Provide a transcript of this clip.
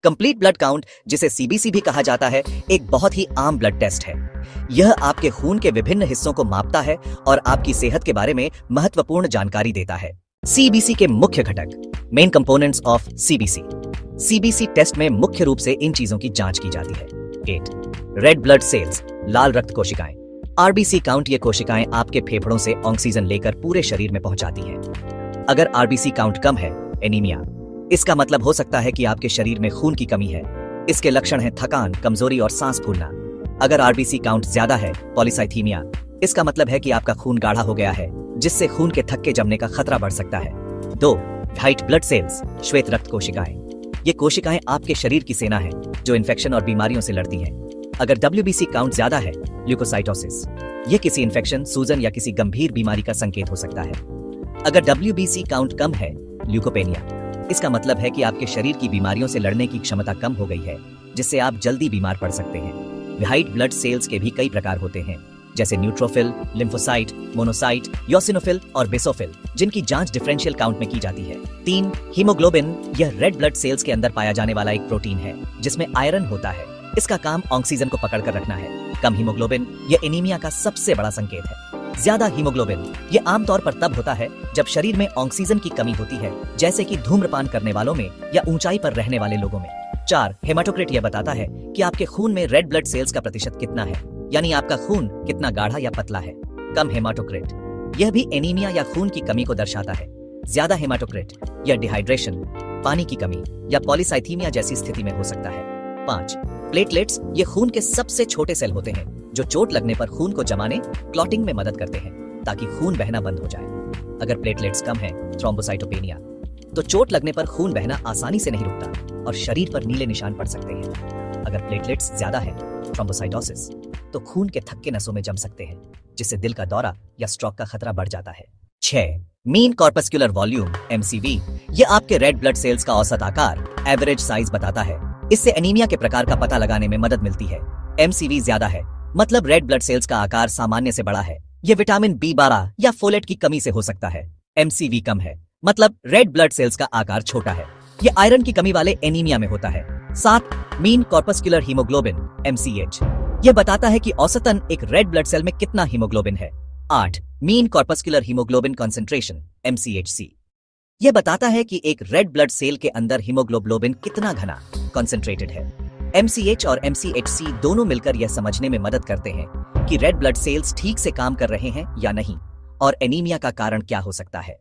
Complete blood count, जिसे CBC भी कहा जाता है, एक बहुत ही आम ब्लड टेस्ट है। यह आपके खून के विभिन्न हिस्सों को मापता है और आपकी सेहत के बारे में महत्वपूर्ण जानकारी देता है। सीबीसी के मुख्य घटक, main components of CBC. CBC test में मुख्य रूप से इन चीजों की जांच की जाती है। 8. रेड ब्लड सेल्स, लाल रक्त कोशिकाएं। आरबीसी काउंट, ये कोशिकाएं आपके फेफड़ों से ऑक्सीजन लेकर पूरे शरीर में पहुंचाती हैं। अगर आरबीसी काउंट कम है, एनीमिया, इसका मतलब हो सकता है कि आपके शरीर में खून की कमी है। इसके लक्षण हैं थकान, कमजोरी और सांस फूलना। अगर आरबीसी काउंट ज्यादा है, पॉलीसाइथीमिया, इसका मतलब है कि आपका खून गाढ़ा हो गया है, जिससे खून के थक्के जमने का खतरा बढ़ सकता है। 2. व्हाइट ब्लड सेल्स, श्वेत रक्त कोशिकाएं। ये कोशिकाएं आपके शरीर की सेना है जो इन्फेक्शन और बीमारियों से लड़ती हैं। अगर डब्ल्यूबीसी काउंट ज्यादा है, ल्यूकोसाइटोसिस, ये किसी इन्फेक्शन, सूजन या किसी गंभीर बीमारी का संकेत हो सकता है। अगर डब्ल्यूबीसी काउंट कम है, ल्यूकोपेनिया, इसका मतलब है कि आपके शरीर की बीमारियों से लड़ने की क्षमता कम हो गई है, जिससे आप जल्दी बीमार पड़ सकते हैं। व्हाइट ब्लड सेल्स के भी कई प्रकार होते हैं, जैसे न्यूट्रोफिल, लिम्फोसाइट, मोनोसाइट, योसिनोफिल और बेसोफिल, जिनकी जांच डिफरेंशियल काउंट में की जाती है। 3. हीमोग्लोबिन, यह रेड ब्लड सेल्स के अंदर पाया जाने वाला एक प्रोटीन है जिसमें आयरन होता है। इसका काम ऑक्सीजन को पकड़ कर रखना है। कम हीमोग्लोबिन, यह एनीमिया का सबसे बड़ा संकेत है। ज्यादा हीमोग्लोबिन, यह आमतौर पर तब होता है जब शरीर में ऑक्सीजन की कमी होती है, जैसे कि धूम्रपान करने वालों में या ऊंचाई पर रहने वाले लोगों में। 4. हेमाटोक्रिट, यह बताता है कि आपके खून में रेड ब्लड सेल्स का प्रतिशत कितना है, यानी आपका खून कितना गाढ़ा या पतला है। कम हेमाटोक्रिट, यह भी एनीमिया या खून की कमी को दर्शाता है। ज्यादा हेमाटोक्रिट, यह डिहाइड्रेशन, पानी की कमी या पॉलीसाइथीमिया जैसी स्थिति में हो सकता है। 5. प्लेटलेट्स, ये खून के सबसे छोटे सेल होते हैं जो चोट लगने पर खून को जमाने, क्लॉटिंग में मदद करते हैं ताकि खून बहना बंद हो जाए। अगर प्लेटलेट्स कम है, थ्रोम्बोसाइटोपेनिया, तो चोट लगने पर खून बहना आसानी से नहीं रुकता और शरीर पर नीले निशान पड़ सकते हैं। अगर प्लेटलेट्स ज्यादा है, थ्रोम्बोसाइटोसिस, तो खून के थक्के नसों में जम सकते हैं, जिससे दिल का दौरा या स्ट्रोक का खतरा बढ़ जाता है। 6. मीन कॉर्पस्कुलर वॉल्यूम, एमसीवी, ये आपके रेड ब्लड सेल्स का औसत आकार, एवरेज साइज बताता है। इससे एनीमिया के प्रकार का पता लगाने में मदद मिलती है। एमसीवी ज्यादा है, मतलब रेड ब्लड सेल्स का आकार सामान्य से बड़ा है। यह विटामिन B12 या फोलेट की कमी से हो सकता है। एमसीवी कम है, मतलब रेड ब्लड सेल्स का आकार छोटा है। यह आयरन की कमी वाले एनीमिया में होता है। 7. मीन कॉर्पस्कुलर हीमोग्लोबिन, MCH, यह बताता है कि औसतन एक रेड ब्लड सेल में कितना हीमोग्लोबिन है। 8. Mean corpuscular haemoglobin concentration, MCHC, यह बताता है कि एक रेड ब्लड सेल के अंदर हीमोग्लोबिन कितना घना, कॉन्सेंट्रेटेड है। MCH और MCHC दोनों मिलकर यह समझने में मदद करते हैं कि रेड ब्लड सेल्स ठीक से काम कर रहे हैं या नहीं और एनीमिया का कारण क्या हो सकता है।